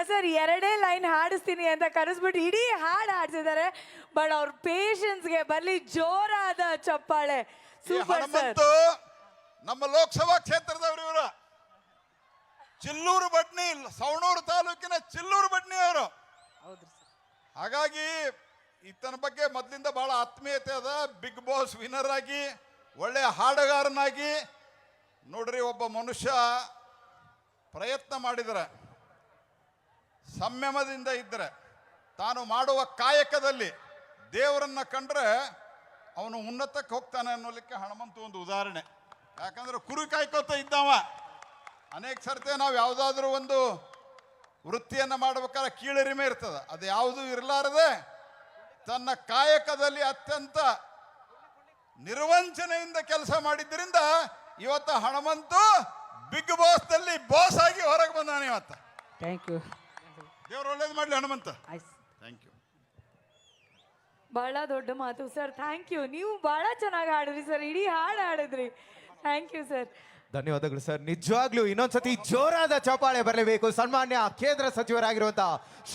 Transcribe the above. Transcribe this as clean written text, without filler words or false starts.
Sir 2 line ಹಾಡಿಸ್ತೀನಿ ಅಂತ ಕರೆಸ್ಬಿಟ್ಟು ಇಡೀ ಹಾಡು ಹಾಡ್ಸಿದ್ದಾರೆ. ಬಟ್ ಅವ್ರ ಪೇಷನ್ಸ್ಗೆ ಬರ್ಲಿ ಜೋರಾದ ಚಪ್ಪಾಳೆ. Super sir. ಹನುಮಂತು ನಮ್ಮ ಲೋಕಸಭಾ ಕ್ಷೇತ್ರದವರು ಇವರು. ಚಿಲ್ಲೂರು ಬಡ್ನಿ, ಸವಣೂರು ತಾಲೂಕಿನ ಚಿಲ್ಲೂರು ಬಡ್ನಿ ಅವರು. ಹಾಗಾಗಿ ಈತನ ಬಗ್ಗೆ ಮೊದಲಿಂದ ಬಹಳ ಆತ್ಮೀಯತೆ ಅದ. ಬಿಗ್ ಬಾಸ್ ವಿನ್ನರ್ ಆಗಿ ಒಳ್ಳೆ ಹಾಡುಗಾರನಾಗಿ ನೋಡ್ರಿ, ಒಬ್ಬ ಮನುಷ್ಯ ಪ್ರಯತ್ನ ಮಾಡಿದರೆ, ಸಂಯಮದಿಂದ ಇದ್ದರೆ, ತಾನು ಮಾಡುವ ಕಾಯಕದಲ್ಲಿ ದೇವರನ್ನ ಕಂಡ್ರೆ ಅವನು ಉನ್ನತಕ್ಕೆ ಹೋಗ್ತಾನೆ ಅನ್ನೋಲಿಕ್ಕೆ ಹನುಮಂತು ಒಂದು ಉದಾಹರಣೆ. ಯಾಕಂದ್ರೆ ಕುರಿ ಕಾಯ್ಕೋತ ಇದ್ದವ. ಅನೇಕ ಸರ್ತಿ ನಾವು ಯಾವುದಾದ್ರೂ ಒಂದು ವೃತ್ತಿಯನ್ನು ಮಾಡ್ಬೇಕಾದ್ರೆ ಕೀಳರಿಮೆ ಇರ್ತದೆ. ಅದು ಯಾವುದೂ ಇರಲಾರದೆ ತನ್ನ ಕಾಯಕದಲ್ಲಿ ಅತ್ಯಂತ ನಿರ್ವಂಚನೆಯಿಂದ ಕೆಲಸ ಮಾಡಿದ್ದರಿಂದ ಇವತ್ತು ಹನುಮಂತು ಬಿಗ್ ಬಾಸ್ ದಲ್ಲಿ ಬಾಸ್ ಆಗಿ ಹೊರಗೆ ಬಂದಾನೆ ಇವತ್ತು. Thank you. ದೇವ್ರು ಒಳ್ಳೇದು ಮಾಡಲಿ ಹನುಮಂತ. Thank you. ಬಹಳ ದೊಡ್ಡ ಮಾತು ಸರ್. Thank you. ನೀವು ಬಹಳ ಚೆನ್ನಾಗಿ ಹಾಡಿದ್ರಿ ಸರ್. ಇಡೀ ಹಾಡು ಹಾಡಿದ್ರಿ. Thank you sir. ಧನ್ಯವಾದಗಳು ಸರ್. ನಿಜವಾಗ್ಲೂ ಇನ್ನೊಂದ್ಸತಿ ಜೋರಾದ ಚಪ್ಪಾಳೆ ಬರಲೇಬೇಕು. ಸನ್ಮಾನ್ಯ ಕೇಂದ್ರ ಸಚಿವರಾಗಿರುವಂತಹ ಶ್ರೀ